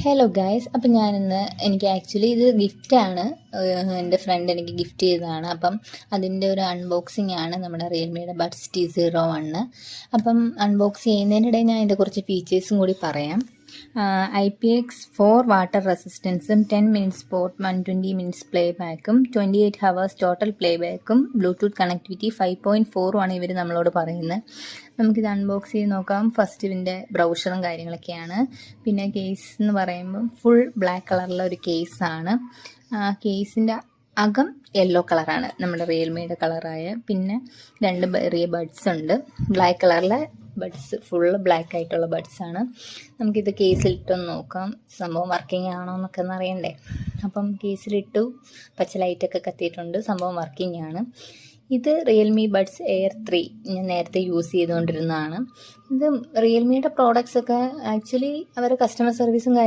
Hello guys, അപ്പം ഞാനിന്ന് എനിക്ക് ആക്ച്വലി ഇത് ഗിഫ്റ്റാണ്. എൻ്റെ ഫ്രണ്ട് എനിക്ക് ഗിഫ്റ്റ് ചെയ്തതാണ്. അപ്പം അതിൻ്റെ ഒരു അൺബോക്സിങ് ആണ് നമ്മുടെ റിയൽമിയുടെ ബഡ്സ് T01. അപ്പം അൺബോക്സ് ചെയ്യുന്നതിനിടെ ഞാൻ ഇതിൻ്റെ കുറച്ച് ഫീച്ചേഴ്സും കൂടി പറയാം. IPX4 വാട്ടർ റെസിസ്റ്റൻസും 10 മിനിറ്റ്സ് സ്പോട്ട് 120 മിനിറ്റ്സ് പ്ലേ ബാക്കും 28 ഹവേഴ്സ് ടോട്ടൽ പ്ലേ ബാക്കും ബ്ലൂടൂത്ത് കണക്ടിവിറ്റി 5.4 ആണ് ഇവർ നമ്മളോട് പറയുന്നത്. നമുക്കിത് അൺബോക്സ് ചെയ്ത് നോക്കാം. ഫസ്റ്റ് ഇതിൻ്റെ ബ്രൗഷറും കാര്യങ്ങളൊക്കെയാണ്. പിന്നെ കേസ് എന്ന് പറയുമ്പം ഫുൾ ബ്ലാക്ക് കളറിലെ ഒരു കേസാണ്. കേസിൻ്റെ അകം യെല്ലോ കളറാണ്, നമ്മുടെ റിയൽമിയുടെ കളറായ. പിന്നെ 2 ചെറിയ ബഡ്സ് ഉണ്ട്, ബ്ലാക്ക് കളറിലെ ബഡ്സ്, ഫുള്ള് ബ്ലാക്ക് ആയിട്ടുള്ള ബഡ്സാണ്. നമുക്കിത് കേസിലിട്ടൊന്ന് നോക്കാം, സംഭവം വർക്കിംഗ് ആണോ എന്നൊക്കെ ഒന്ന് അറിയണ്ടേ. അപ്പം കേസിലിട്ടു, പച്ച ലൈറ്റൊക്കെ കത്തിയിട്ടുണ്ട്, സംഭവം വർക്കിംഗ് ആണ്. ഇത് റിയൽമി ബഡ്സ് എയർ 3 ഞാൻ നേരത്തെ യൂസ് ചെയ്തുകൊണ്ടിരുന്നതാണ്. ഇത് റിയൽമിയുടെ പ്രോഡക്റ്റ്സൊക്കെ ആക്ച്വലി അവരുടെ കസ്റ്റമർ സർവീസും